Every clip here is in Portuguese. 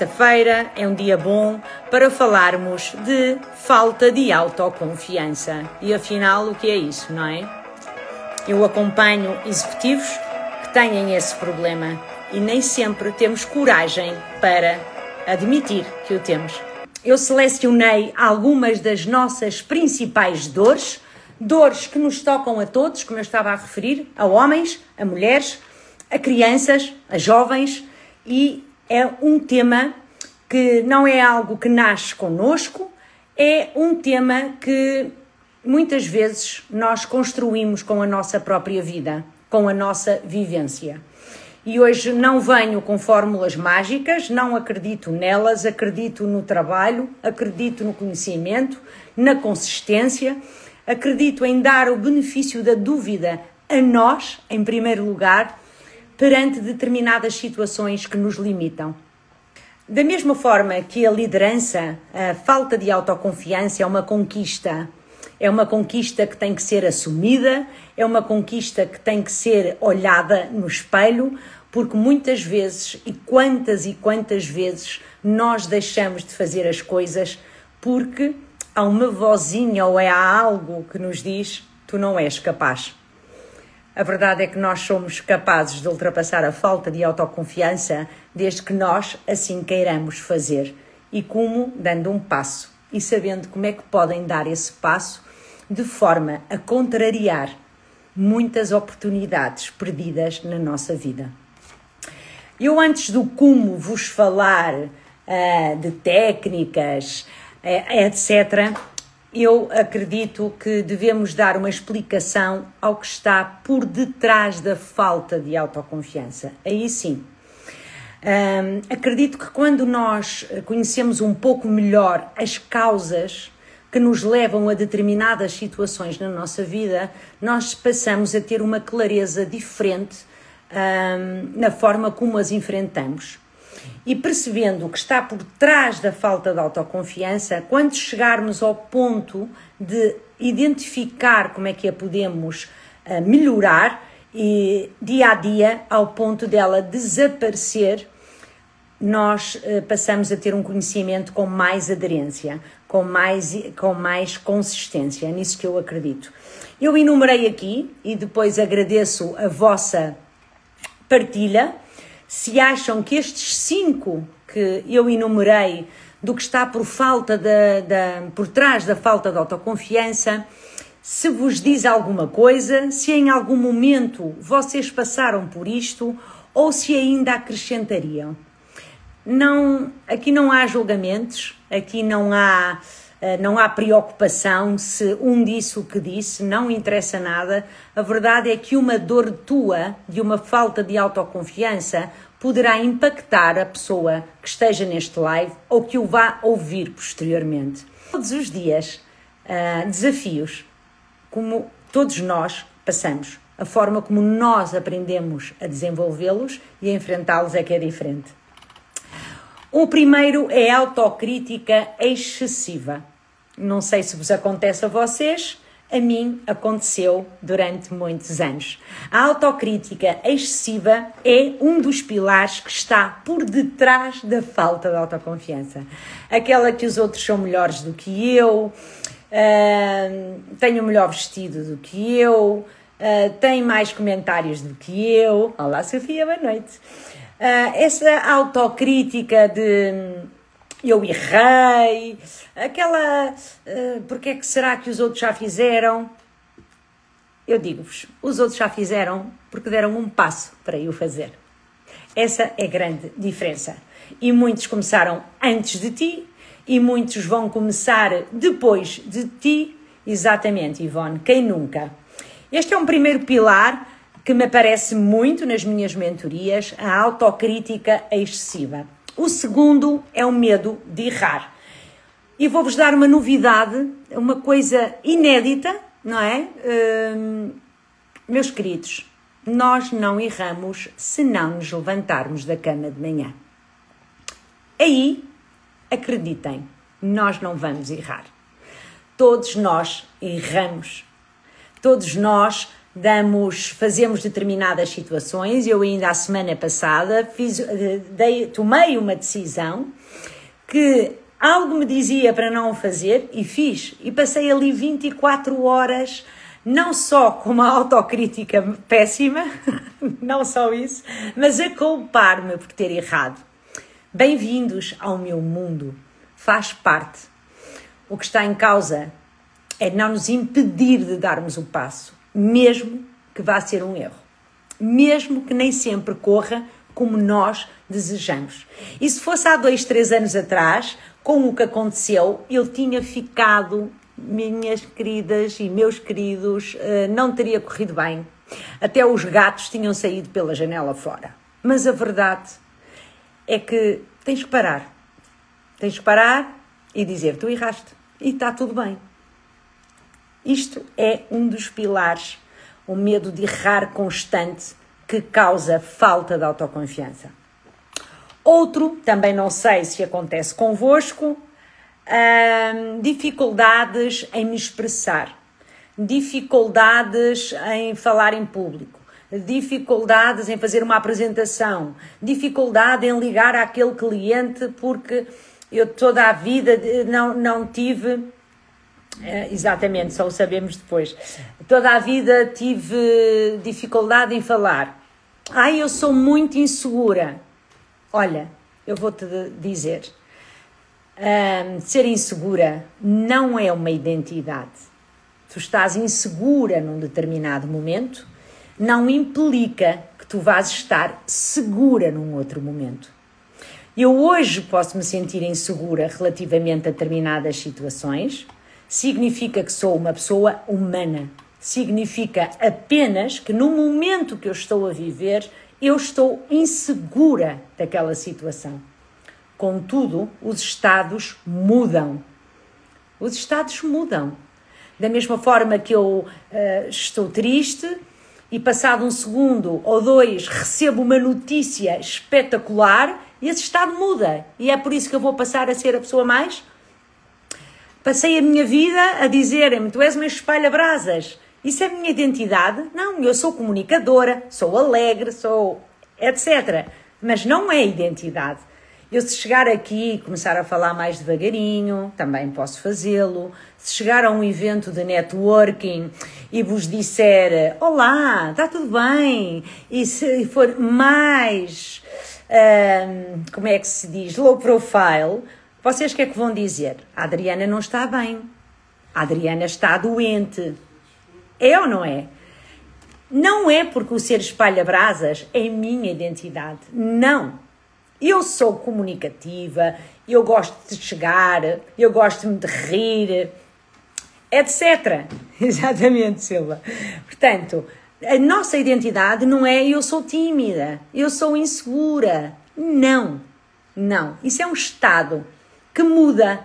Sexta-feira é um dia bom para falarmos de falta de autoconfiança. E afinal, o que é isso, não é? Eu acompanho executivos que têm esse problema e nem sempre temos coragem para admitir que o temos. Eu selecionei algumas das nossas principais dores que nos tocam a todos, como eu estava a referir, a homens, a mulheres, a crianças, a jovens, e é um tema que não é algo que nasce connosco, é um tema que muitas vezes nós construímos com a nossa própria vida, com a nossa vivência. E hoje não venho com fórmulas mágicas, não acredito nelas, acredito no trabalho, acredito no conhecimento, na consistência, acredito em dar o benefício da dúvida a nós, em primeiro lugar, perante determinadas situações que nos limitam. Da mesma forma que a liderança, a falta de autoconfiança é uma conquista que tem que ser assumida, é uma conquista que tem que ser olhada no espelho, porque muitas vezes, e quantas vezes, nós deixamos de fazer as coisas porque há uma vozinha ou há algo que nos diz: tu não és capaz. A verdade é que nós somos capazes de ultrapassar a falta de autoconfiança desde que nós assim queiramos fazer. E como? Dando um passo e sabendo como é que podem dar esse passo de forma a contrariar muitas oportunidades perdidas na nossa vida. Eu, antes do como vos falar de técnicas, etc., eu acredito que devemos dar uma explicação ao que está por detrás da falta de autoconfiança. Aí sim. Acredito que quando nós conhecemos um pouco melhor as causas que nos levam a determinadas situações na nossa vida, nós passamos a ter uma clareza diferente na forma como as enfrentamos. E percebendo o que está por trás da falta de autoconfiança, quando chegarmos ao ponto de identificar como é que a podemos melhorar e dia a dia, ao ponto dela desaparecer, nós passamos a ter um conhecimento com mais aderência, com mais consistência. É nisso que eu acredito. Eu enumerei aqui e depois agradeço a vossa partilha. Se acham que estes 5 que eu enumerei do que está por trás da falta de autoconfiança, se vos diz alguma coisa, se em algum momento vocês passaram por isto ou se ainda acrescentariam. Aqui não há julgamentos, aqui não há preocupação se um disse o que disse, não interessa nada. A verdade é que uma dor tua, de uma falta de autoconfiança, poderá impactar a pessoa que esteja neste live ou que o vá ouvir posteriormente. Todos os dias, desafios, como todos nós passamos, a forma como nós aprendemos a desenvolvê-los e a enfrentá-los é que é diferente. O primeiro é a autocrítica excessiva. Não sei se vos acontece a vocês, a mim aconteceu durante muitos anos. A autocrítica excessiva é um dos pilares que está por detrás da falta de autoconfiança. Aquela que os outros são melhores do que eu, têm o melhor vestido do que eu, têm mais comentários do que eu. Olá, Sofia, boa noite. Essa autocrítica de eu errei, aquela porque é que será que os outros já fizeram? Eu digo-vos, os outros já fizeram porque deram um passo para eu fazer. Essa é a grande diferença. E muitos começaram antes de ti e muitos vão começar depois de ti. Exatamente, Ivone, quem nunca? Este é um primeiro pilar que me aparece muito nas minhas mentorias, a autocrítica excessiva. O segundo é o medo de errar. E vou-vos dar uma novidade, uma coisa inédita, não é? Meus queridos, nós não erramos se não nos levantarmos da cama de manhã. Aí, acreditem, nós não vamos errar. Todos nós erramos. Todos nós fazemos determinadas situações. Eu ainda a semana passada tomei uma decisão que algo me dizia para não o fazer e fiz. E passei ali 24 horas, não só com uma autocrítica péssima, não só isso, mas a culpar-me por ter errado. Bem-vindos ao meu mundo, faz parte. O que está em causa é não nos impedir de darmos o passo, mesmo que vá ser um erro, mesmo que nem sempre corra como nós desejamos. E se fosse há 2, 3 anos atrás, com o que aconteceu, eu tinha ficado, minhas queridas e meus queridos, não teria corrido bem. Até os gatos tinham saído pela janela fora. Mas a verdade é que tens que parar. Tens que parar e dizer, tu erraste e está tudo bem. Isto é um dos pilares, o medo de errar constante que causa falta de autoconfiança. Outro, também não sei se acontece convosco, dificuldades em me expressar, dificuldades em falar em público, dificuldades em fazer uma apresentação, dificuldade em ligar àquele cliente porque eu toda a vida não tive... exatamente, só o sabemos depois. Toda a vida tive dificuldade em falar. Eu sou muito insegura. Olha, eu vou-te dizer, ser insegura não é uma identidade. Tu estás insegura num determinado momento, não implica que tu vás estar segura num outro momento. Eu hoje posso me sentir insegura relativamente a determinadas situações. Significa que sou uma pessoa humana. Significa apenas que no momento que eu estou a viver, eu estou insegura daquela situação. Contudo, os estados mudam. Os estados mudam. Da mesma forma que eu estou triste e passado 1 segundo ou 2 recebo uma notícia espetacular e esse estado muda. E é por isso que eu vou passar a ser a pessoa mais... Passei a minha vida a dizerem-me, tu és uma espalha-brasas. Isso é a minha identidade? Não, eu sou comunicadora, sou alegre, sou etc. Mas não é identidade. Eu se chegar aqui e começar a falar mais devagarinho, também posso fazê-lo. Se chegar a um evento de networking e vos disser, olá, está tudo bem? E se for mais, como é que se diz, low profile... Vocês o que é que vão dizer? A Adriana não está bem. A Adriana está doente. É ou não é? Não é porque o ser espalha-brasas é minha identidade. Não. Eu sou comunicativa, eu gosto de chegar, eu gosto de rir, etc. Exatamente, Silva. Portanto, a nossa identidade não é eu sou tímida, eu sou insegura. Não. Não. Isso é um estado que muda,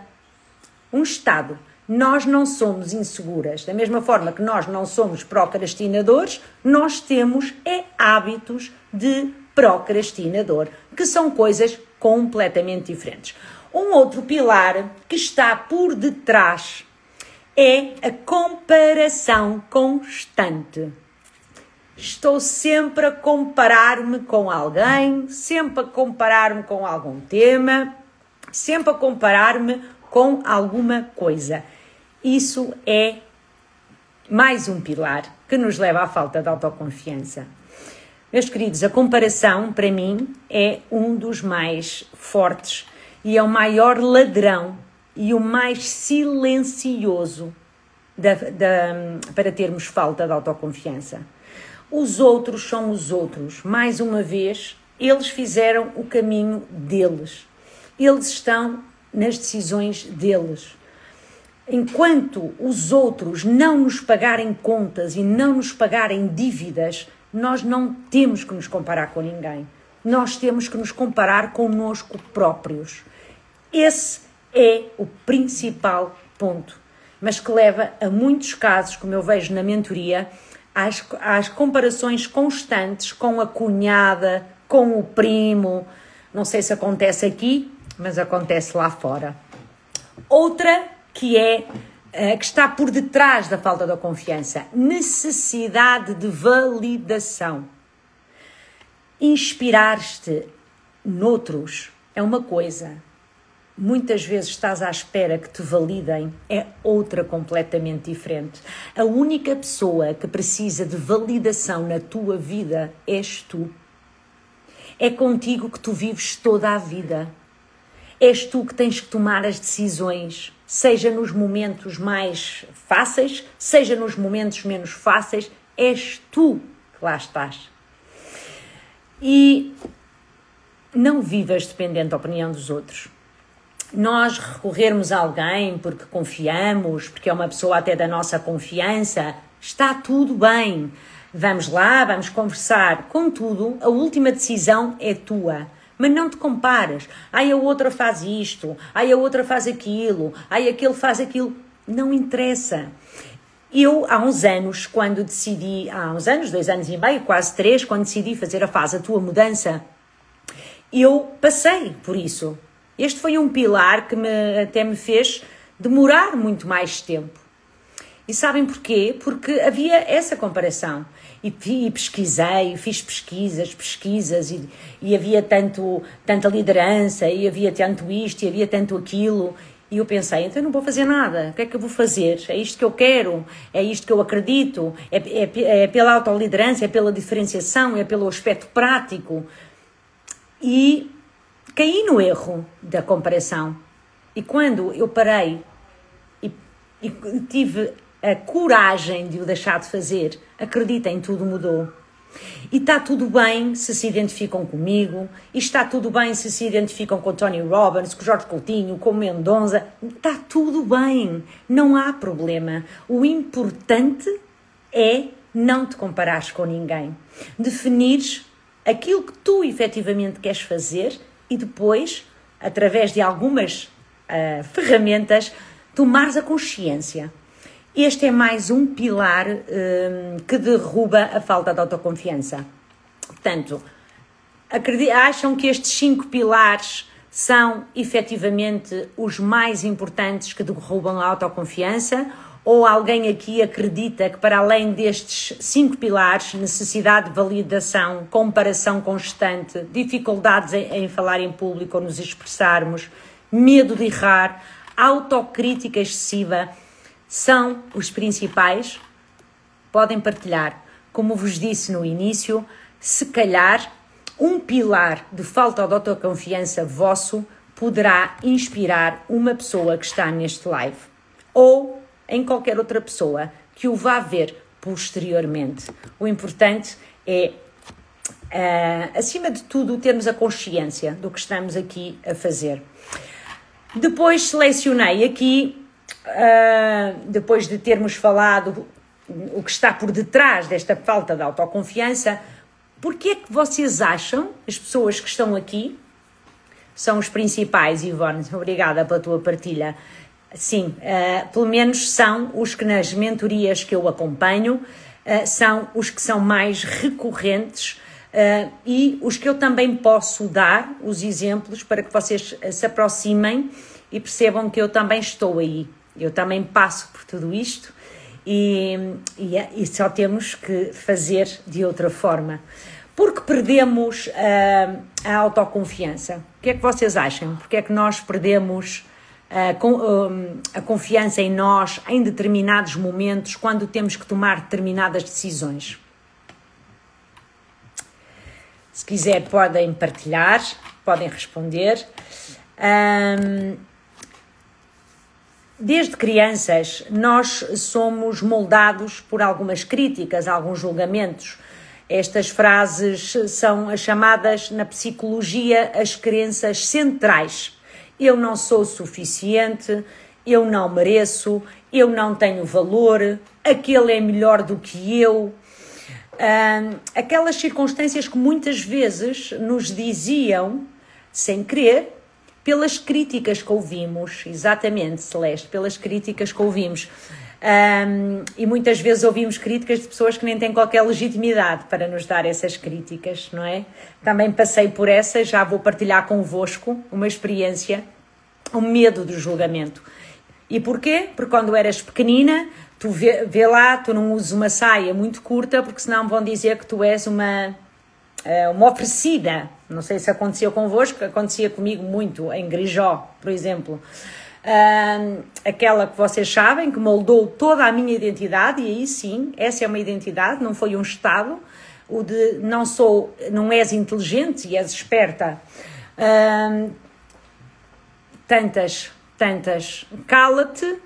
um estado. Nós não somos inseguras. Da mesma forma que nós não somos procrastinadores, nós temos hábitos de procrastinador, que são coisas completamente diferentes. Um outro pilar que está por detrás é a comparação constante. Estou sempre a comparar-me com alguém, sempre a comparar-me com algum tema, sempre a comparar-me com alguma coisa. Isso é mais um pilar que nos leva à falta de autoconfiança. Meus queridos, a comparação, para mim, é um dos mais fortes e é o maior ladrão e o mais silencioso para termos falta de autoconfiança. Os outros são os outros. Mais uma vez, eles fizeram o caminho deles. Eles estão nas decisões deles. Enquanto os outros não nos pagarem contas e não nos pagarem dívidas, nós não temos que nos comparar com ninguém. Nós temos que nos comparar connosco próprios. Esse é o principal ponto, mas que leva a muitos casos, como eu vejo na mentoria, às comparações constantes com a cunhada, com o primo. Não sei se acontece aqui, mas acontece lá fora. Outra que é que está por detrás da falta da confiança. Necessidade de validação. Inspirar-te noutros é uma coisa. Muitas vezes estás à espera que te validem, é outra completamente diferente. A única pessoa que precisa de validação na tua vida és tu. É contigo que tu vives toda a vida. És tu que tens que tomar as decisões, seja nos momentos mais fáceis, seja nos momentos menos fáceis, és tu que lá estás. E não vivas dependente da opinião dos outros. Nós recorrermos a alguém porque confiamos, porque é uma pessoa até da nossa confiança, está tudo bem. Vamos lá, vamos conversar. Contudo, a última decisão é tua. Mas não te compares. Ai, a outra faz isto. Ai, a outra faz aquilo. Ai, aquele faz aquilo. Não interessa. Eu, há uns anos, quando decidi, há uns anos, 2 anos e meio, quase 3, quando decidi fazer a tua mudança, eu passei por isso. Este foi um pilar que até me fez demorar muito mais tempo. E sabem porquê? Porque havia essa comparação. E pesquisei, fiz pesquisas, e havia tanta liderança, e havia tanto isto, e havia tanto aquilo. E eu pensei, então eu não vou fazer nada. O que é que eu vou fazer? É isto que eu quero? É isto que eu acredito? É pela autoliderança? É pela diferenciação? É pelo aspecto prático? E caí no erro da comparação. E quando eu parei e tive a coragem de o deixar de fazer, acreditem, tudo mudou. E está tudo bem se se identificam comigo, e está tudo bem se se identificam com Tony Robbins, com Jorge Coutinho, com Mendonça, está tudo bem, não há problema. O importante é não te comparares com ninguém, definires aquilo que tu efetivamente queres fazer e depois, através de algumas ferramentas, tomares a consciência. Este é mais um pilar que derruba a falta de autoconfiança. Portanto, acham que estes 5 pilares são efetivamente os mais importantes que derrubam a autoconfiança? Ou alguém aqui acredita que, para além destes 5 pilares, necessidade de validação, comparação constante, dificuldades em falar em público ou nos expressarmos, medo de errar, autocrítica excessiva, são os principais? Podem partilhar. Como vos disse no início, se calhar um pilar de falta de autoconfiança vosso poderá inspirar uma pessoa que está neste live ou em qualquer outra pessoa que o vá ver posteriormente. O importante é, acima de tudo, termos a consciência do que estamos aqui a fazer. Depois selecionei aqui, depois de termos falado o que está por detrás desta falta de autoconfiança, porque é que vocês acham, as pessoas que estão aqui, são os principais, Ivone, obrigada pela tua partilha. Sim, pelo menos são os que nas mentorias que eu acompanho, são os que são mais recorrentes e os que eu também posso dar, os exemplos, para que vocês se aproximem e percebam que eu também estou aí. Eu também passo por tudo isto e só temos que fazer de outra forma. Porque perdemos a autoconfiança? O que é que vocês acham? Porque é que nós perdemos a confiança em nós em determinados momentos quando temos que tomar determinadas decisões? Se quiser podem partilhar, podem responder. Desde crianças nós somos moldados por algumas críticas, alguns julgamentos. Estas frases são as chamadas na psicologia as crenças centrais. Eu não sou suficiente, eu não mereço, eu não tenho valor, aquele é melhor do que eu. Aquelas circunstâncias que muitas vezes nos diziam, sem querer, pelas críticas que ouvimos, exatamente, Celeste, pelas críticas que ouvimos. E muitas vezes ouvimos críticas de pessoas que nem têm qualquer legitimidade para nos dar essas críticas, não é? Também passei por essa, já vou partilhar convosco uma experiência, o medo do julgamento. E porquê? Porque quando eras pequenina, tu vê lá, tu não usas uma saia muito curta, porque senão vão dizer que tu és uma oferecida. Não sei se acontecia convosco, acontecia comigo muito, em Grijó, por exemplo. Aquela que vocês sabem, que moldou toda a minha identidade, e aí sim, essa é uma identidade, não foi um estado, o de não és inteligente e és esperta. Tantas, cala-te,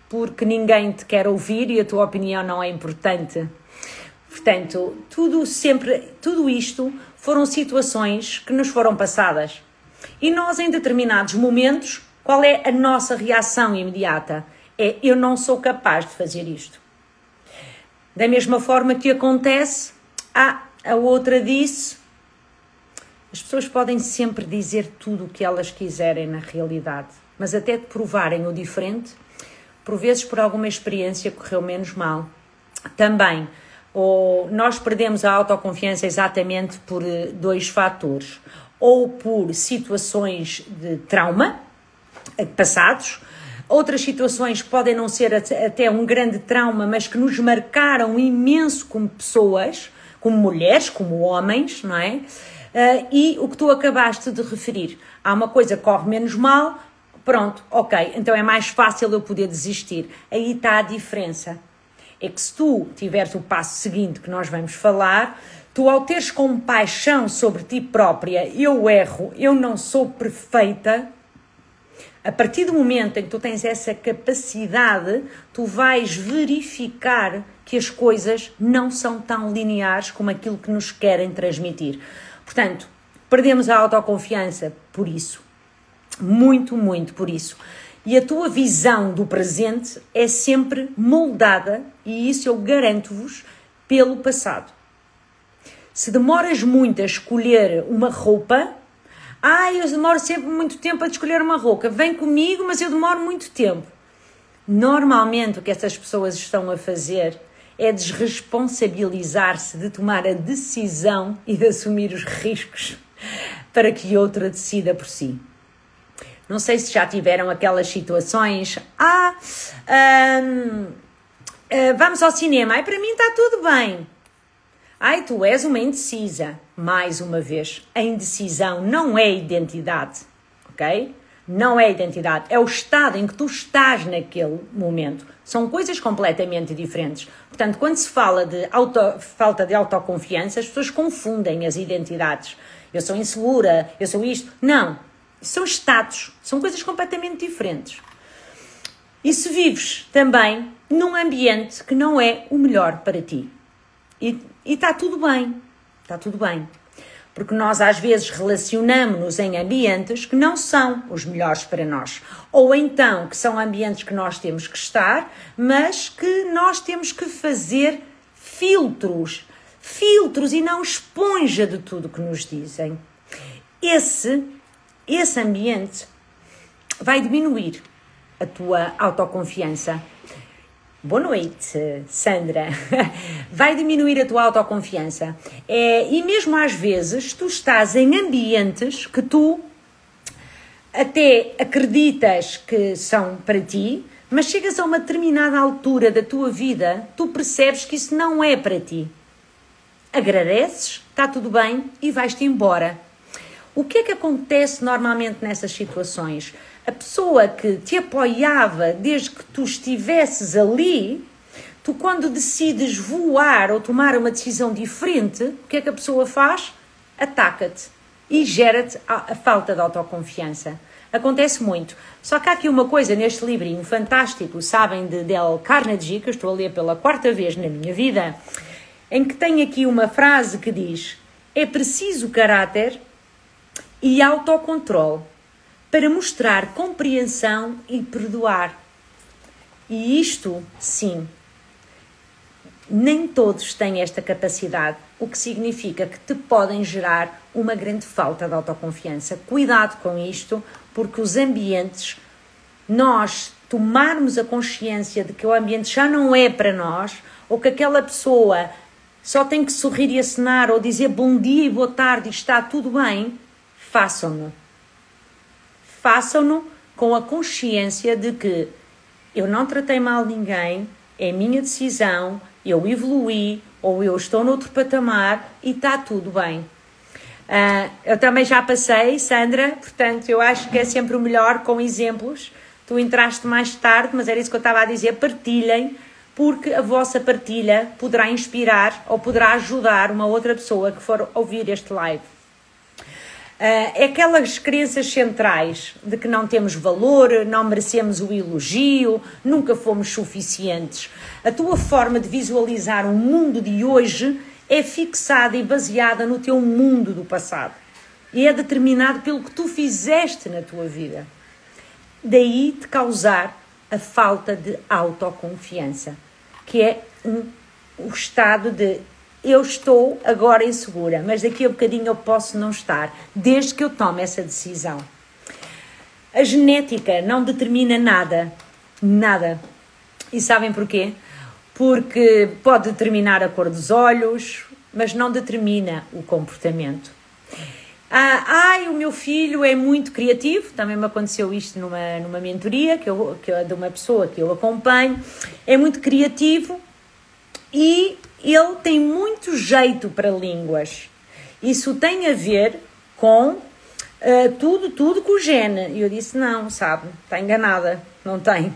porque ninguém te quer ouvir e a tua opinião não é importante. Portanto, tudo isto foram situações que nos foram passadas. E nós, em determinados momentos, qual é a nossa reação imediata? É, eu não sou capaz de fazer isto. Da mesma forma que acontece, a outra disse, as pessoas podem sempre dizer tudo o que elas quiserem na realidade, mas até de provarem o diferente, por vezes por alguma experiência correu menos mal. Também, nós perdemos a autoconfiança exatamente por dois fatores, ou por situações de trauma, passados, outras situações podem não ser até um grande trauma, mas que nos marcaram imenso como pessoas, como mulheres, como homens, não é? E o que tu acabaste de referir, há uma coisa que corre menos mal, pronto, ok, então é mais fácil eu poder desistir. Aí está a diferença. É que se tu tiveres o passo seguinte que nós vamos falar, tu ao teres compaixão sobre ti própria, eu erro, eu não sou perfeita, a partir do momento em que tu tens essa capacidade, tu vais verificar que as coisas não são tão lineares como aquilo que nos querem transmitir. Portanto, perdemos a autoconfiança por isso. Muito, muito por isso. E a tua visão do presente é sempre moldada, e isso eu garanto-vos, pelo passado. Se demoras muito a escolher uma roupa, eu demoro sempre muito tempo a escolher uma roupa, vem comigo, mas eu demoro muito tempo. Normalmente o que essas pessoas estão a fazer é desresponsabilizar-se de tomar a decisão e de assumir os riscos para que outra decida por si. Não sei se já tiveram aquelas situações, vamos ao cinema, para mim está tudo bem. Tu és uma indecisa. Mais uma vez, a indecisão não é identidade, ok? Não é identidade, é o estado em que tu estás naquele momento. São coisas completamente diferentes. Portanto, quando se fala de falta de autoconfiança, as pessoas confundem as identidades. Eu sou insegura, eu sou isto. Não, são estados, são coisas completamente diferentes. E se vives também num ambiente que não é o melhor para ti. E está tudo bem, está tudo bem. Porque nós às vezes relacionamos-nos em ambientes que não são os melhores para nós. Ou então que são ambientes que nós temos que estar, mas que nós temos que fazer filtros e não esponja de tudo que nos dizem. Esse ambiente vai diminuir a tua autoconfiança. Boa noite, Sandra. Vai diminuir a tua autoconfiança. E mesmo às vezes tu estás em ambientes que tu até acreditas que são para ti, mas chegas a uma determinada altura da tua vida, tu percebes que isso não é para ti. Agradeces, está tudo bem e vais-te embora. O que é que acontece normalmente nessas situações? A pessoa que te apoiava desde que tu estivesses ali, tu quando decides voar ou tomar uma decisão diferente, o que é que a pessoa faz? Ataca-te e gera-te a falta de autoconfiança. Acontece muito. Só que há aqui uma coisa neste livrinho fantástico, sabem, de Dale Carnegie, que eu estou a ler pela 4ª vez na minha vida, em que tem aqui uma frase que diz: é preciso caráter e autocontrole para mostrar compreensão e perdoar. E isto, sim, nem todos têm esta capacidade, o que significa que te podem gerar uma grande falta de autoconfiança. Cuidado com isto, porque os ambientes, nós tomarmos a consciência de que o ambiente já não é para nós, ou que aquela pessoa só tem que sorrir e acenar, ou dizer bom dia e boa tarde e está tudo bem, façam-no. Façam-no com a consciência de que eu não tratei mal ninguém, é a minha decisão, eu evoluí, ou eu estou noutro patamar e está tudo bem. Eu também já passei, Sandra, portanto eu acho que é sempre o melhor com exemplos. Tu entraste mais tarde, mas era isso que eu estava a dizer, partilhem, porque a vossa partilha poderá inspirar ou poderá ajudar uma outra pessoa que for ouvir este live. É aquelas crenças centrais de que não temos valor, não merecemos o elogio, nunca fomos suficientes. A tua forma de visualizar o mundo de hoje é fixada e baseada no teu mundo do passado. E é determinado pelo que tu fizeste na tua vida. Daí te causar a falta de autoconfiança, que é o estado de eu estou agora insegura, mas daqui a bocadinho eu posso não estar, desde que eu tome essa decisão. A genética não determina nada, nada. E sabem porquê? Porque pode determinar a cor dos olhos, mas não determina o comportamento. O meu filho é muito criativo, também me aconteceu isto numa mentoria de uma pessoa que eu acompanho, é muito criativo e ele tem muito jeito para línguas. Isso tem a ver com tudo com o gene. E eu disse, não, sabe, está enganada, não tem.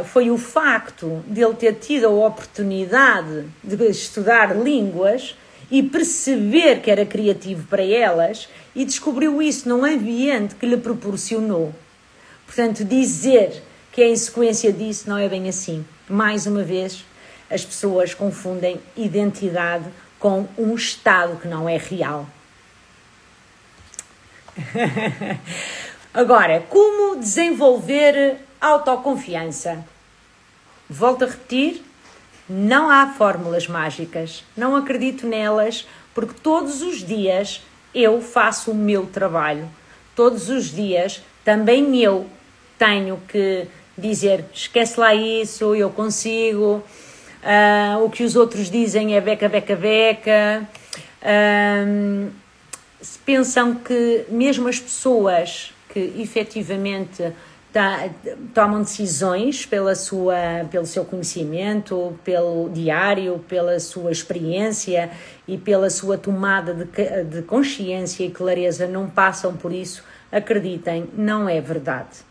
Foi o facto de ele ter tido a oportunidade de estudar línguas e perceber que era criativo para elas e descobriu isso num ambiente que lhe proporcionou. Portanto, dizer que é em sequência disso não é bem assim. Mais uma vez, as pessoas confundem identidade com um estado que não é real. Agora, como desenvolver autoconfiança? Volto a repetir, não há fórmulas mágicas, não acredito nelas, porque todos os dias eu faço o meu trabalho. Todos os dias também eu tenho que dizer, esquece lá isso, eu consigo, o que os outros dizem é beca, beca, beca. Se pensam que mesmo as pessoas que efetivamente tomam decisões pelo seu conhecimento, pelo diário, pela sua experiência e pela sua tomada de consciência e clareza, não passam por isso, acreditem, não é verdade.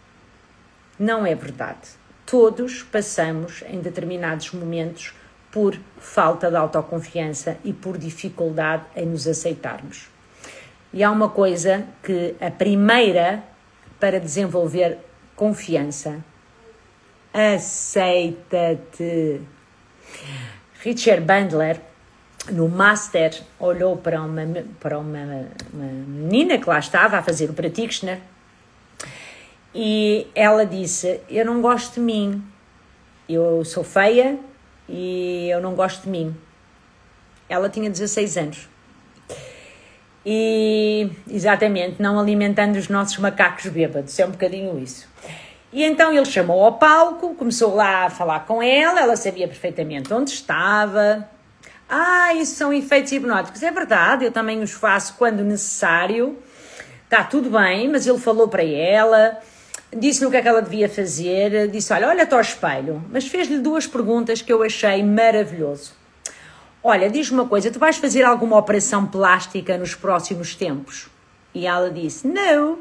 Não é verdade. Todos passamos em determinados momentos por falta de autoconfiança e por dificuldade em nos aceitarmos. E há uma coisa que a primeira para desenvolver confiança. Aceita-te. Richard Bandler, no Master, olhou para uma menina que lá estava a fazer o Practitioner e ela disse, eu não gosto de mim, eu sou feia e eu não gosto de mim. Ela tinha 16 anos. E, exatamente, não alimentando os nossos macacos bêbados, é um bocadinho isso. E então ele chamou ao palco, começou lá a falar com ela sabia perfeitamente onde estava. Isso são efeitos hipnóticos. É verdade, eu também os faço quando necessário. Está tudo bem, mas ele falou para ela, disse-lhe o que é que ela devia fazer, disse, olha-te ao espelho, mas fez-lhe 2 perguntas que eu achei maravilhoso. Olha, diz-me uma coisa, tu vais fazer alguma operação plástica nos próximos tempos? E ela disse, não.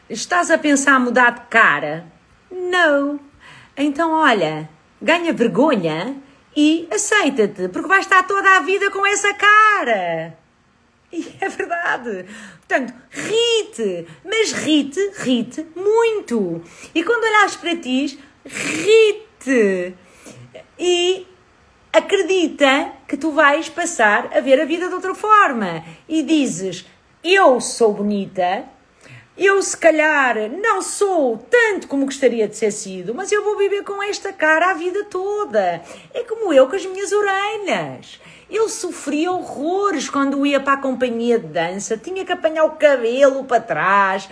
Estás a pensar em mudar de cara? Não. Então, olha, ganha vergonha e aceita-te, porque vais estar toda a vida com essa cara. E é verdade. Portanto, ri-te, mas ri-te muito. E quando olhares para ti, ri-te. E acredita que tu vais passar a ver a vida de outra forma. E dizes, eu sou bonita, eu se calhar não sou tanto como gostaria de ser sido, mas eu vou viver com esta cara a vida toda. É como eu com as minhas orelhas. Eu sofria horrores quando ia para a companhia de dança, tinha que apanhar o cabelo para trás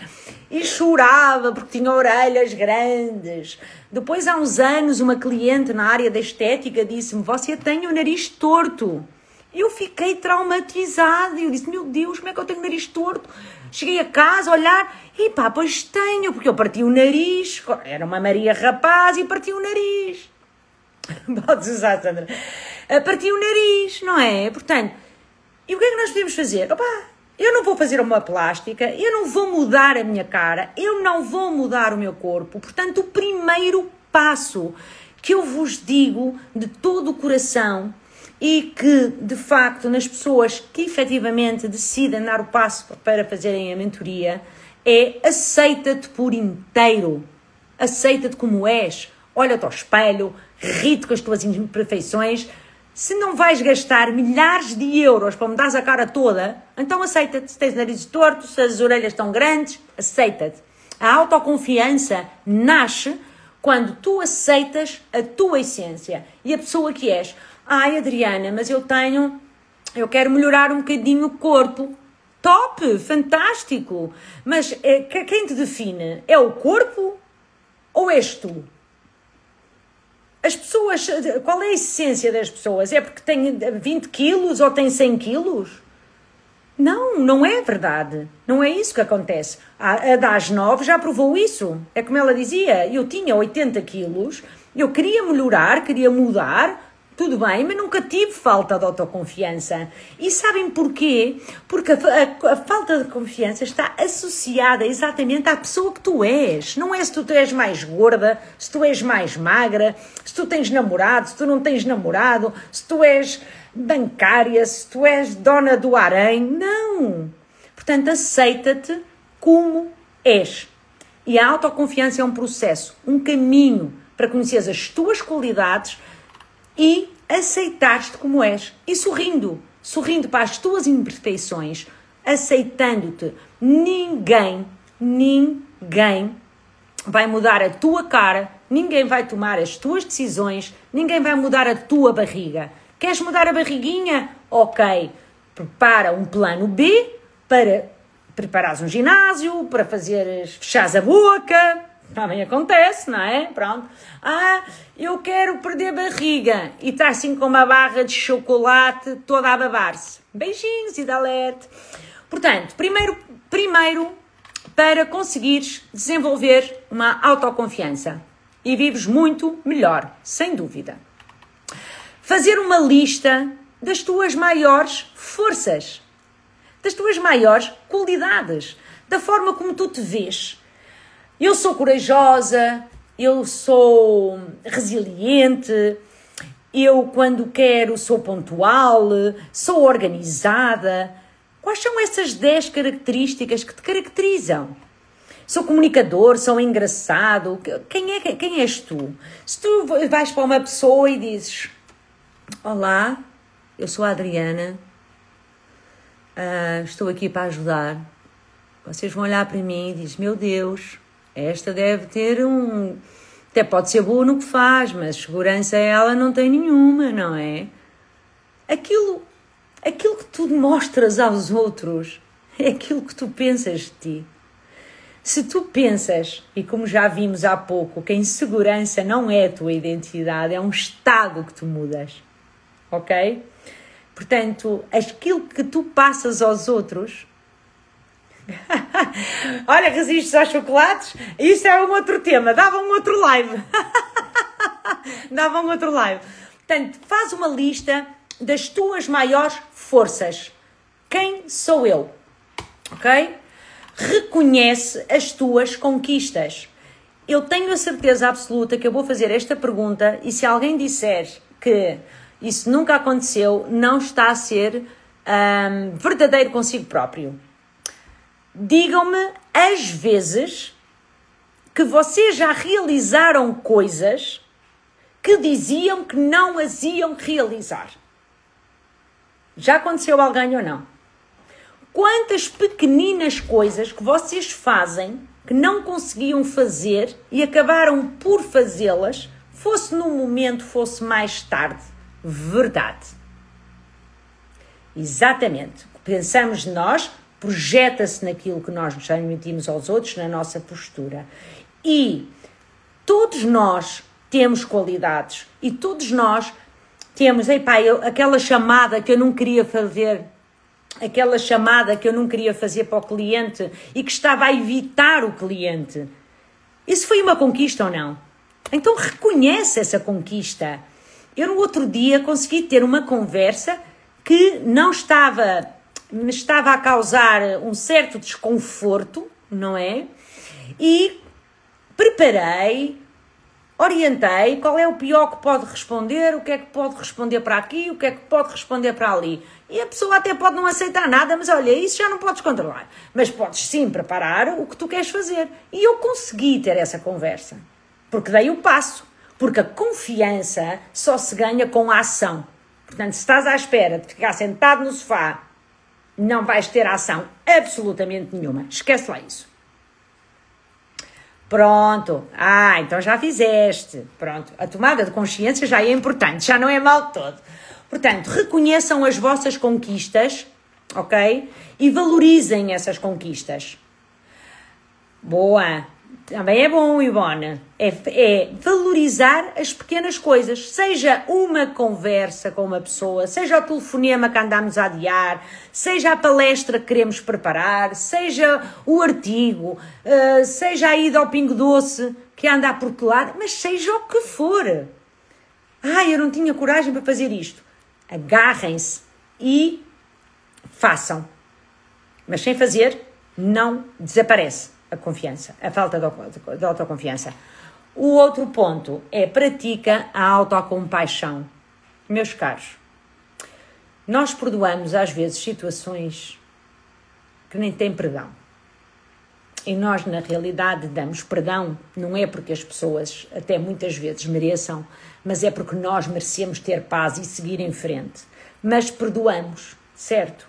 e chorava porque tinha orelhas grandes. Depois, há uns anos, uma cliente na área da estética disse-me, você tem o nariz torto. Eu fiquei traumatizada, eu disse, meu Deus, como é que eu tenho o nariz torto? Cheguei a casa a olhar, E pá, pois tenho, porque eu parti o nariz, era uma Maria rapaz e parti o nariz. Podes usar, Sandra. Parti o nariz, não é? Portanto, e o que é que nós podemos fazer? Opa, eu não vou fazer uma plástica, eu não vou mudar a minha cara, eu não vou mudar o meu corpo. Portanto, o primeiro passo que eu vos digo de todo o coração e que, de facto, nas pessoas que efetivamente decidem dar o passo para fazerem a mentoria, é aceita-te por inteiro. Aceita-te como és. Olha-te ao espelho, ri-te com as tuas imperfeições. Se não vais gastar milhares de euros para mudares a cara toda, então aceita-te. Se tens o nariz torto, se as orelhas estão grandes, aceita-te. A autoconfiança nasce quando tu aceitas a tua essência e a pessoa que és. Ai, Adriana, mas eu quero melhorar um bocadinho o corpo. Top, fantástico. Mas quem te define? É o corpo ou és tu? As pessoas, qual é a essência das pessoas? É porque têm 20 quilos ou têm 100 quilos? Não, não é verdade. Não é isso que acontece. A das 9 já provou isso. É como ela dizia, eu tinha 80 quilos, eu queria melhorar, queria mudar, tudo bem, mas nunca tive falta de autoconfiança. E sabem porquê? Porque a falta de confiança está associada exatamente à pessoa que tu és. Não é se tu és mais gorda, se tu és mais magra, se tu tens namorado, se tu não tens namorado, se tu és bancária, se tu és dona do harém. Não! Portanto, aceita-te como és. E a autoconfiança é um processo, um caminho para conheceres as tuas qualidades e aceitares-te como és. E sorrindo para as tuas imperfeições, aceitando-te. Ninguém vai mudar a tua cara, ninguém vai tomar as tuas decisões, ninguém vai mudar a tua barriga. Queres mudar a barriguinha? Ok, prepara um plano B para preparares um ginásio, para fechares a boca. Também acontece, não é? Pronto. Eu quero perder barriga. E está assim com uma barra de chocolate toda a babar-se. Beijinhos e dalete. Portanto, primeiro, para conseguires desenvolver uma autoconfiança. E vives muito melhor, sem dúvida. Fazer uma lista das tuas maiores forças. Das tuas maiores qualidades. Da forma como tu te vês. Eu sou corajosa, eu sou resiliente, eu quando quero sou pontual, sou organizada. Quais são essas 10 características que te caracterizam? Sou comunicador, sou engraçado. Quem és tu? Se tu vais para uma pessoa e dizes: olá, eu sou a Adriana, estou aqui para ajudar. Vocês vão olhar para mim e dizem: meu Deus, esta deve ter até pode ser boa no que faz, mas segurança ela não tem nenhuma, não é? Aquilo que tu mostras aos outros é aquilo que tu pensas de ti. Se tu pensas, e como já vimos há pouco, que a insegurança não é a tua identidade, é um estado que tu mudas, ok? Portanto, aquilo que tu passas aos outros... Olha, resistes aos chocolates? Isso é um outro tema, dava um outro live. Portanto, faz uma lista das tuas maiores forças. Quem sou eu? Ok? Reconhece as tuas conquistas. Eu tenho a certeza absoluta que eu vou fazer esta pergunta e se alguém disser que isso nunca aconteceu, não está a ser verdadeiro consigo próprio. Digam-me as vezes que vocês já realizaram coisas que diziam que não as iam realizar. Já aconteceu a alguém ou não? Quantas pequeninas coisas que vocês fazem que não conseguiam fazer e acabaram por fazê-las, fosse num momento, fosse mais tarde. Verdade. Exatamente. Pensamos nós, projeta-se naquilo que nós nos transmitimos aos outros, na nossa postura. E todos nós temos qualidades e todos nós temos, aquela chamada que eu não queria fazer aquela chamada que eu não queria fazer para o cliente e que estava a evitar o cliente. Isso foi uma conquista ou não? Então reconhece essa conquista. Eu no outro dia consegui ter uma conversa que me estava a causar um certo desconforto, não é? E preparei, orientei qual é o pior que pode responder, o que é que pode responder para aqui, o que é que pode responder para ali. E a pessoa até pode não aceitar nada, mas olha, isso já não podes controlar. Mas podes sim preparar o que tu queres fazer. E eu consegui ter essa conversa, porque dei o passo. Porque a confiança só se ganha com a ação. Portanto, se estás à espera de ficar sentado no sofá, não vais ter ação absolutamente nenhuma. Esquece lá isso. Pronto. Então já fizeste. Pronto. A tomada de consciência já é importante, já não é mal todo. Portanto, reconheçam as vossas conquistas, ok? E valorizem essas conquistas. Boa. Também é bom, Ivone. É valorizar as pequenas coisas. Seja uma conversa com uma pessoa, seja o telefonema que andamos a adiar, seja a palestra que queremos preparar, seja o artigo, seja a ida ao Pingo Doce que anda a protelar, mas seja o que for. Eu não tinha coragem para fazer isto. Agarrem-se e façam. Mas sem fazer, não desaparece a confiança, a falta de autoconfiança. O outro ponto é pratica a autocompaixão. Meus caros, nós perdoamos às vezes situações que nem têm perdão. E nós, na realidade, damos perdão, não é porque as pessoas até muitas vezes mereçam, mas é porque nós merecemos ter paz e seguir em frente. Mas perdoamos, certo?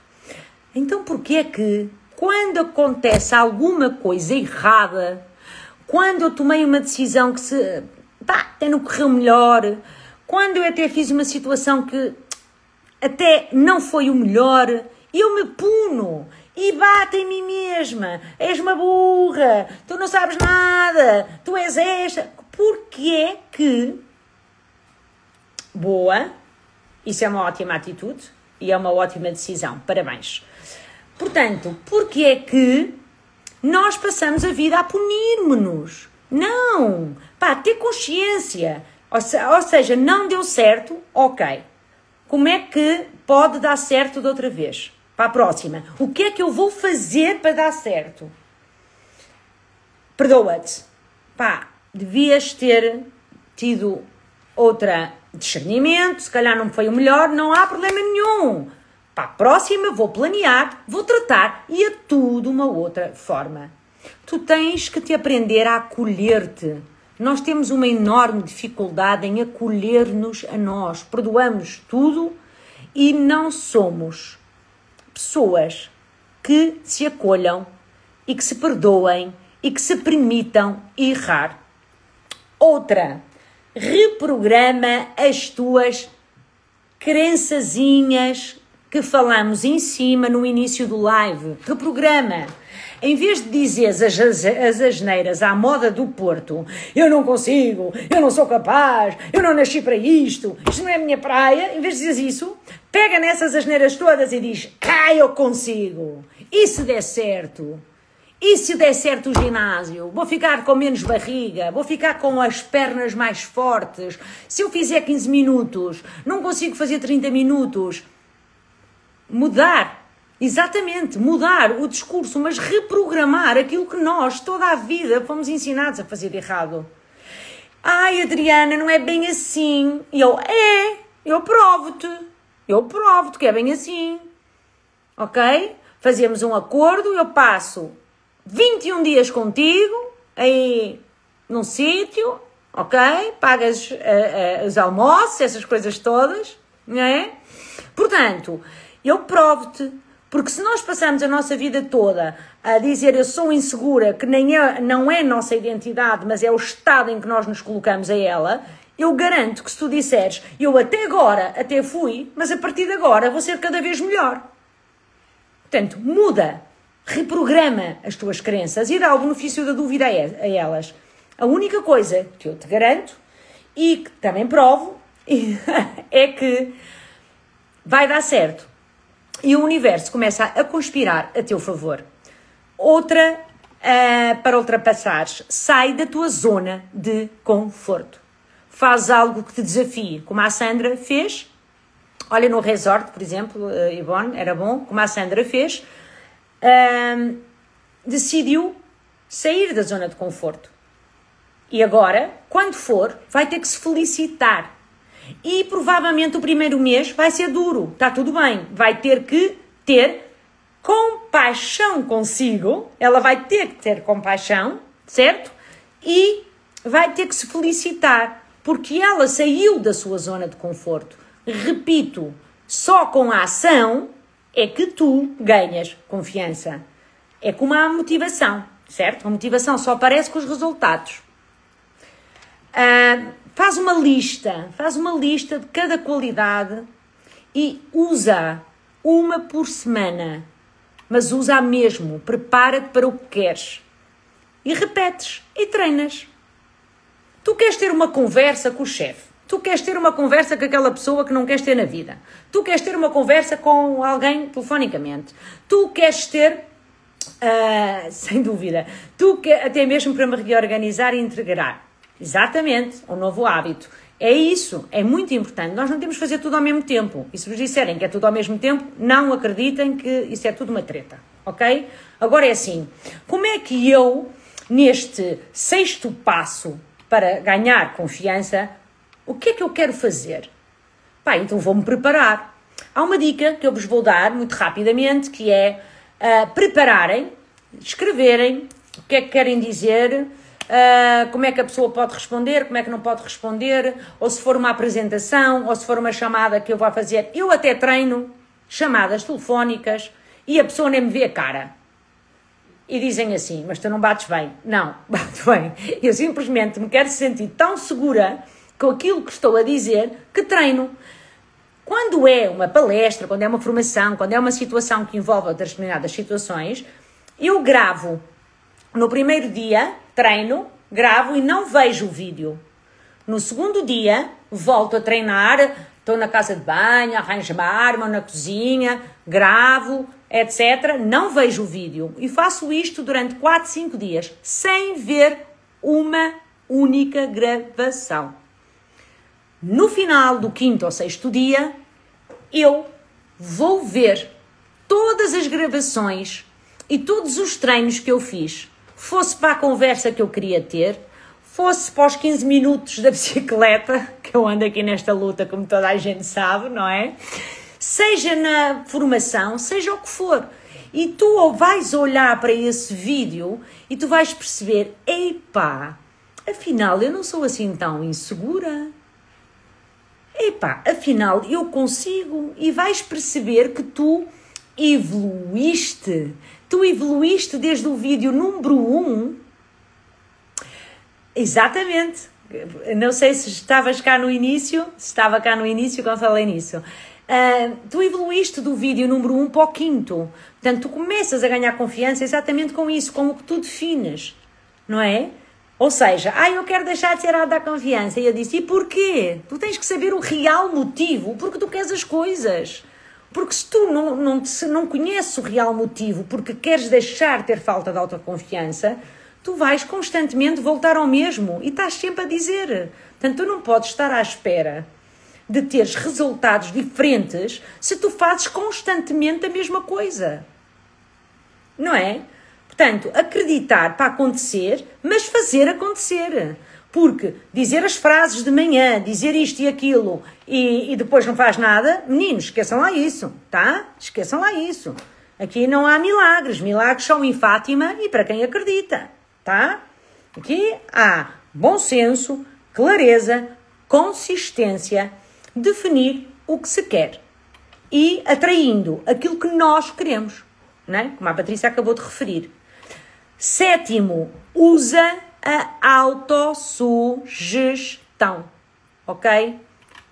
Então, porquê é que quando acontece alguma coisa errada, quando eu tomei uma decisão que até não correu melhor, quando eu até fiz uma situação que até não foi o melhor, eu me puno e bato em mim mesma. És uma burra, tu não sabes nada, tu és esta. Porquê que... Boa, isso é uma ótima atitude e é uma ótima decisão. Parabéns. Portanto, porquê é que nós passamos a vida a punir-nos? Não! Ter consciência. Ou seja, não deu certo, ok. Como é que pode dar certo de outra vez? Para a próxima. O que é que eu vou fazer para dar certo? Perdoa-te. Devias ter tido outra discernimento, se calhar não foi o melhor, não há problema nenhum. Para a próxima vou planear, vou tratar e é tudo uma outra forma. Tu tens que te aprender a acolher-te. Nós temos uma enorme dificuldade em acolher-nos a nós. Perdoamos tudo e não somos pessoas que se acolham e que se perdoem e que se permitam errar. Outra, reprograma as tuas crençazinhas que falamos em cima no início do live. Reprograma. Em vez de dizeres as asneiras à moda do Porto, eu não consigo, eu não sou capaz, eu não nasci para isto não é a minha praia, em vez de dizer isso, pega nessas asneiras todas e diz, eu consigo. E se der certo? E se der certo o ginásio? Vou ficar com menos barriga, vou ficar com as pernas mais fortes. Se eu fizer 15 minutos, não consigo fazer 30 minutos. Mudar. Exatamente, mudar o discurso, mas reprogramar aquilo que nós, toda a vida, fomos ensinados a fazer de errado. Adriana, não é bem assim. E eu provo-te que é bem assim. Ok? Fazemos um acordo, eu passo 21 dias contigo, aí num sítio, ok? Pagas os almoços, essas coisas todas, não é? Portanto, eu provo-te. Porque se nós passamos a nossa vida toda a dizer eu sou insegura, que não é nossa identidade, mas é o estado em que nós nos colocamos a ela, eu garanto que se tu disseres eu até agora até fui, mas a partir de agora vou ser cada vez melhor. Portanto, muda, reprograma as tuas crenças e dá o benefício da dúvida a elas. A única coisa que eu te garanto e que também provo é que vai dar certo. e o universo começa a conspirar a teu favor. Outra, para ultrapassares, sai da tua zona de conforto. Faz algo que te desafie, como a Sandra fez. Olha, no resort, por exemplo, Ivone, era bom, como a Sandra fez, decidiu sair da zona de conforto. E agora, quando for, vai ter que se felicitar. E provavelmente o primeiro mês vai ser duro, está tudo bem. Vai ter que ter compaixão consigo, ela vai ter que ter compaixão, certo? E vai ter que se felicitar, porque ela saiu da sua zona de conforto. Repito, só com a ação é que tu ganhas confiança. É como a motivação, certo? A motivação só aparece com os resultados. Faz uma lista de cada qualidade e usa uma por semana, mas usa mesmo, prepara-te para o que queres e repetes e treinas. Tu queres ter uma conversa com o chefe, tu queres ter uma conversa com aquela pessoa que não queres ter na vida, tu queres ter uma conversa com alguém telefonicamente, tu queres ter, sem dúvida, até mesmo para me reorganizar e integrar. Exatamente, um novo hábito. É isso, é muito importante. Nós não temos que fazer tudo ao mesmo tempo. E se vos disserem que é tudo ao mesmo tempo, não acreditem que isso é tudo uma treta, ok? Agora é assim, como é que eu, neste 6º passo para ganhar confiança, o que é que eu quero fazer? Então vou-me preparar. Há uma dica que eu vos vou dar muito rapidamente, que é prepararem, escreverem o que é que querem dizer, como é que a pessoa pode responder, como é que não pode responder, ou se for uma apresentação, ou se for uma chamada que eu vou fazer. Eu até treino chamadas telefónicas e a pessoa nem me vê a cara. E dizem assim, mas tu não bates bem. Não, bato bem. Eu simplesmente me quero sentir tão segura com aquilo que estou a dizer que treino. Quando é uma palestra, quando é uma formação, quando é uma situação que envolve outras determinadas situações, eu gravo. No primeiro dia, treino, gravo e não vejo o vídeo. No segundo dia, volto a treinar, estou na casa de banho, arranjo-me a arma, na cozinha, gravo, etc. Não vejo o vídeo. E faço isto durante 4, 5 dias, sem ver uma única gravação. No final do 5º ou 6º dia, eu vou ver todas as gravações e todos os treinos que eu fiz. Fosse para a conversa que eu queria ter, fosse para os 15 minutos da bicicleta, que eu ando aqui nesta luta, como toda a gente sabe, não é? Seja na formação, seja o que for. E tu vais olhar para esse vídeo e tu vais perceber, epá, afinal eu não sou assim tão insegura. Epá, afinal eu consigo. E vais perceber que tu evoluíste. Tu evoluíste desde o vídeo número 1. Exatamente. Não sei se estavas cá no início, se estava cá no início quando falei nisso. Tu evoluíste do vídeo número 1 para o 5º. Portanto, tu começas a ganhar confiança exatamente com isso, com o que tu defines, não é? Ou seja, eu quero deixar de ser a dar confiança. E eu disse, e porquê? Tu tens que saber o real motivo, porque tu queres as coisas. Porque se tu não conheces o real motivo, porque queres deixar de ter falta de autoconfiança, tu vais constantemente voltar ao mesmo e estás sempre a dizer. Portanto, tu não podes estar à espera de teres resultados diferentes se tu fazes constantemente a mesma coisa. Não é? Portanto, acreditar para acontecer, mas fazer acontecer. Porque dizer as frases de manhã, dizer isto e aquilo e depois não faz nada, meninos, esqueçam lá isso, tá? Esqueçam lá isso. Aqui não há milagres. Milagres são em Fátima e para quem acredita, tá? Aqui há bom senso, clareza, consistência, definir o que se quer e atraindo aquilo que nós queremos, não é? Como a Patrícia acabou de referir. 7º, usa a autossugestão, ok?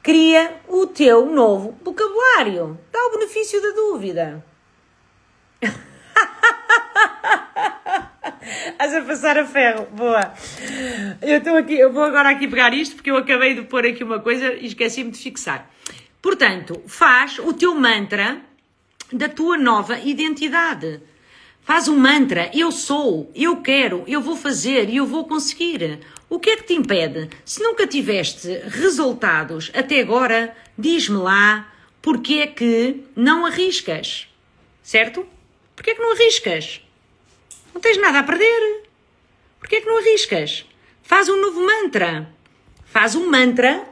Cria o teu novo vocabulário. Dá o benefício da dúvida. Estás a passar a ferro, boa. Eu vou agora aqui pegar isto porque eu acabei de pôr aqui uma coisa e esqueci-me de fixar. Portanto, faz o teu mantra da tua nova identidade. Faz um mantra, eu sou, eu quero, eu vou fazer e eu vou conseguir. O que é que te impede? Se nunca tiveste resultados até agora, diz-me lá porque é que não arriscas, certo? Porque é que não arriscas? Não tens nada a perder. Porque é que não arriscas? Faz um novo mantra. Faz um mantra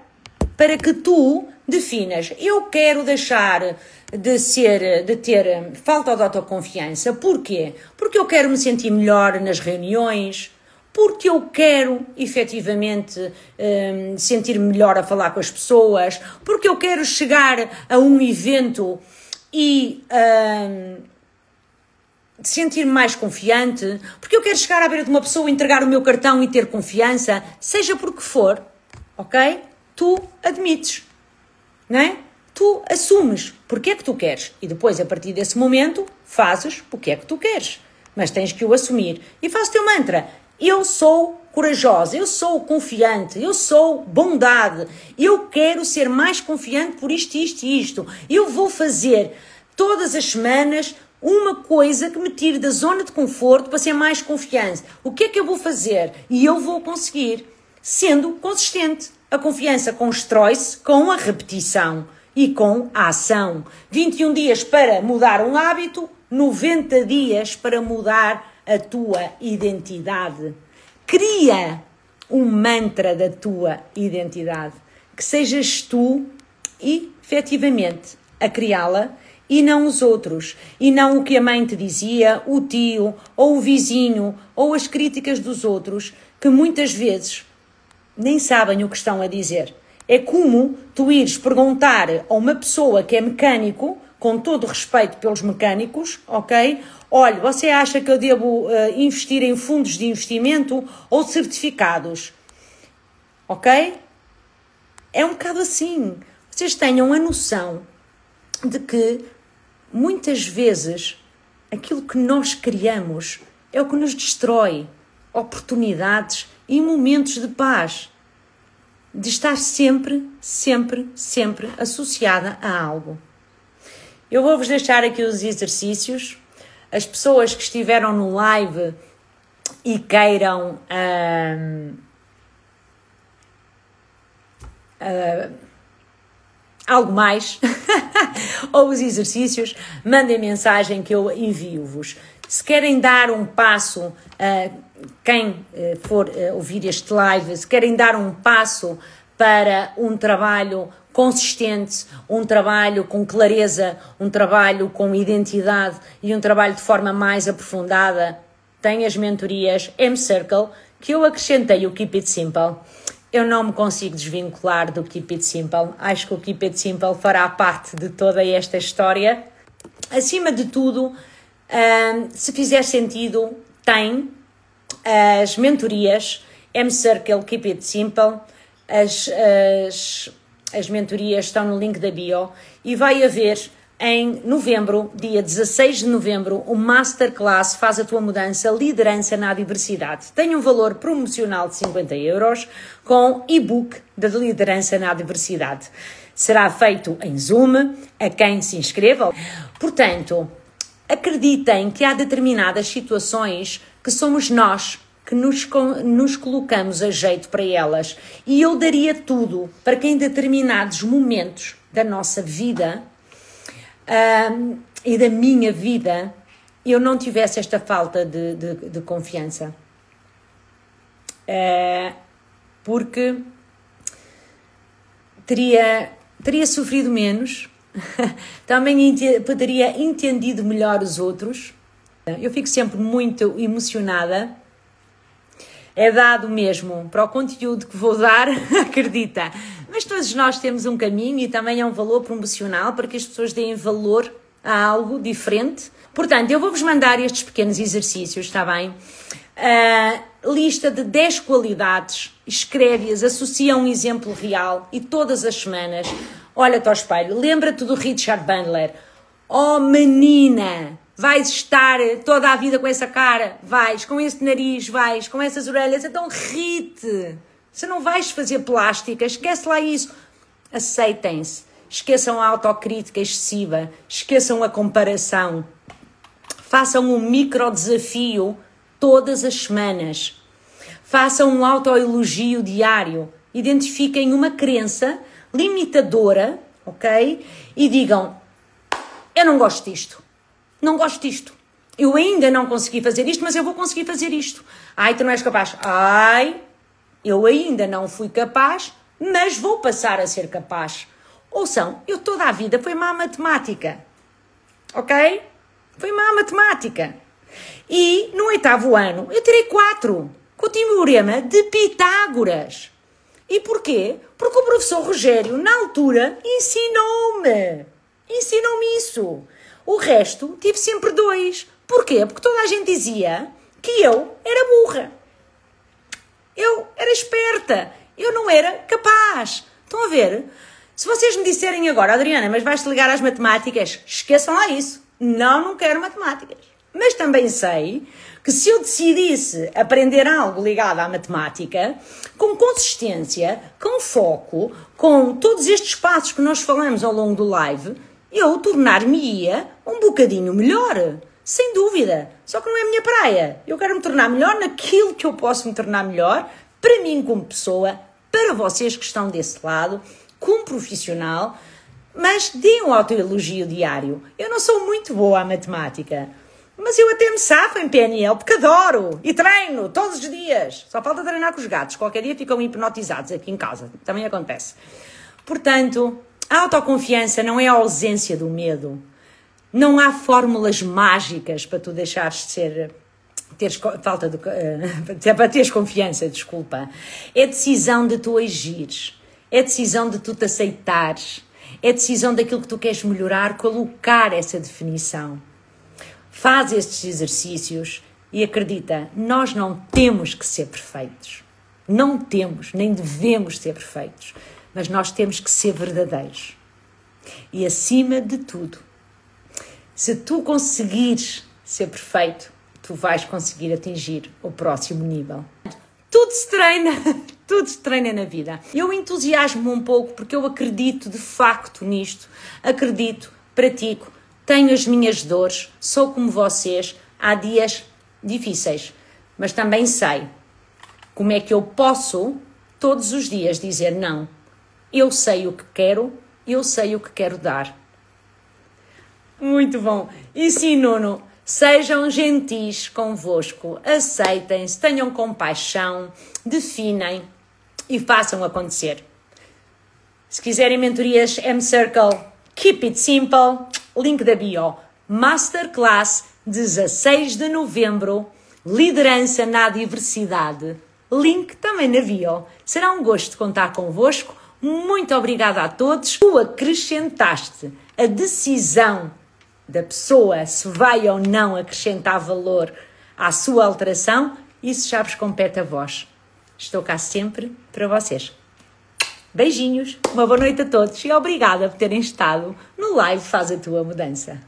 para que tu definas, eu quero deixar de ter falta de autoconfiança. Porquê? Porque eu quero me sentir melhor nas reuniões, porque eu quero efetivamente sentir-me melhor a falar com as pessoas, porque eu quero chegar a um evento e sentir-me mais confiante, porque eu quero chegar à beira de uma pessoa, entregar o meu cartão e ter confiança, seja por que for, ok? Tu admites, não é? Tu assumes porque é que tu queres e depois, a partir desse momento, fazes o que é que tu queres. Mas tens que o assumir. E faz o teu mantra. Eu sou corajosa, eu sou confiante, eu sou bondade, eu quero ser mais confiante por isto, isto e isto. Eu vou fazer todas as semanas uma coisa que me tire da zona de conforto para ser mais confiante. O que é que eu vou fazer? E eu vou conseguir, sendo consistente. A confiança constrói-se com a repetição e com a ação. 21 dias para mudar um hábito, 90 dias para mudar a tua identidade. Cria um mantra da tua identidade, que sejas tu e, efetivamente, a criá-la e não os outros, e não o que a mãe te dizia, o tio, ou o vizinho, ou as críticas dos outros, que muitas vezes nem sabem o que estão a dizer. É como tu ires perguntar a uma pessoa que é mecânico, com todo o respeito pelos mecânicos, ok? Olha, você acha que eu devo investir em fundos de investimento ou certificados? Ok? É um bocado assim. Vocês tenham a noção de que muitas vezes aquilo que nós criamos é o que nos destrói oportunidades e momentos de paz. De estar sempre, sempre, sempre associada a algo. Eu vou-vos deixar aqui os exercícios. As pessoas que estiveram no live e queiram algo mais, ou os exercícios, mandem mensagem que eu envio-vos. Se querem dar um passo, quem for ouvir este live, se querem dar um passo para um trabalho consistente, um trabalho com clareza, um trabalho com identidade e um trabalho de forma mais aprofundada, tem as mentorias M-Circle, que eu acrescentei o Keep It Simple. Eu não me consigo desvincular do Keep It Simple. Acho que o Keep It Simple fará parte de toda esta história. Acima de tudo, se fizer sentido, tem as mentorias M-Circle, Keep It Simple. As mentorias estão no link da bio e vai haver em novembro, dia 16 de novembro, o Masterclass Faz a Tua Mudança, Liderança na Diversidade. Tem um valor promocional de 50 € com e-book da Liderança na Diversidade. Será feito em Zoom, a quem se inscreva. Portanto, acreditem que há determinadas situações que somos nós que nos colocamos a jeito para elas. E eu daria tudo para que em determinados momentos da nossa vida e da minha vida eu não tivesse esta falta de confiança. Porque teria sofrido menos, também teria entendido melhor os outros. Eu fico sempre muito emocionada. É dado mesmo para o conteúdo que vou dar, acredita. Mas todos nós temos um caminho e também é um valor promocional para que as pessoas deem valor a algo diferente. Portanto, eu vou-vos mandar estes pequenos exercícios, está bem? Lista de 10 qualidades, escreve-as, associa a um exemplo real e todas as semanas, olha-te ao espelho, lembra-te do Richard Bandler. Oh menina, vais estar toda a vida com essa cara, vais, com esse nariz, vais, com essas orelhas, então ri-te. Se não vais fazer plástica, esquece lá isso. Aceitem-se, esqueçam a autocrítica excessiva, esqueçam a comparação. Façam um micro desafio todas as semanas. Façam um autoelogio diário. Identifiquem uma crença limitadora, ok? E digam, eu não gosto disto. Não gosto disto. Eu ainda não consegui fazer isto, mas eu vou conseguir fazer isto. Ai, tu não és capaz. Ai, eu ainda não fui capaz, mas vou passar a ser capaz. Ouçam, eu toda a vida fui má matemática. Ok? Foi má matemática. E no 8º ano eu tirei 4 com o teorema de Pitágoras. E porquê? Porque o professor Rogério, na altura, ensinou-me isso. O resto tive sempre 2. Porquê? Porque toda a gente dizia que eu era burra. Eu era esperta. Eu não era capaz. Estão a ver? Se vocês me disserem agora, Adriana, mas vais-te ligar às matemáticas, esqueçam lá isso. Não quero matemáticas. Mas também sei que se eu decidisse aprender algo ligado à matemática, com consistência, com foco, com todos estes passos que nós falamos ao longo do live, eu tornar-me-ia um bocadinho melhor. Sem dúvida. Só que não é a minha praia. Eu quero me tornar melhor naquilo que eu posso me tornar melhor, para mim como pessoa, para vocês que estão desse lado, como profissional, mas deem um autoelogio diário. Eu não sou muito boa à matemática, mas eu até me safo em PNL, porque adoro e treino todos os dias. Só falta treinar com os gatos. Qualquer dia ficam hipnotizados aqui em casa. Também acontece. Portanto, a autoconfiança não é a ausência do medo. Não há fórmulas mágicas para tu deixares de ser... para teres confiança, desculpa. É decisão de tu agires. É decisão de tu te aceitares. É decisão daquilo que tu queres melhorar, colocar essa definição. Faz estes exercícios e acredita, nós não temos que ser perfeitos. Não temos, nem devemos ser perfeitos. Mas nós temos que ser verdadeiros. E acima de tudo, se tu conseguires ser perfeito, tu vais conseguir atingir o próximo nível. Tudo se treina na vida. Eu entusiasmo-me um pouco porque eu acredito de facto nisto. Acredito, pratico, tenho as minhas dores, sou como vocês, há dias difíceis, mas também sei como é que eu posso todos os dias dizer não. Eu sei o que quero, eu sei o que quero dar. Muito bom. E sim, Nuno, sejam gentis convosco, aceitem-se, tenham compaixão, definem e façam acontecer. Se quiserem mentorias M-Circle, keep it simple, link da bio. Masterclass 16 de novembro, liderança na diversidade, link também na bio. Será um gosto contar convosco. Muito obrigada a todos. Tu acrescentaste a decisão da pessoa se vai ou não acrescentar valor à sua alteração, isso já vos compete a vós. Estou cá sempre para vocês. Beijinhos, uma boa noite a todos e obrigada por terem estado no live Faz a Tua Mudança.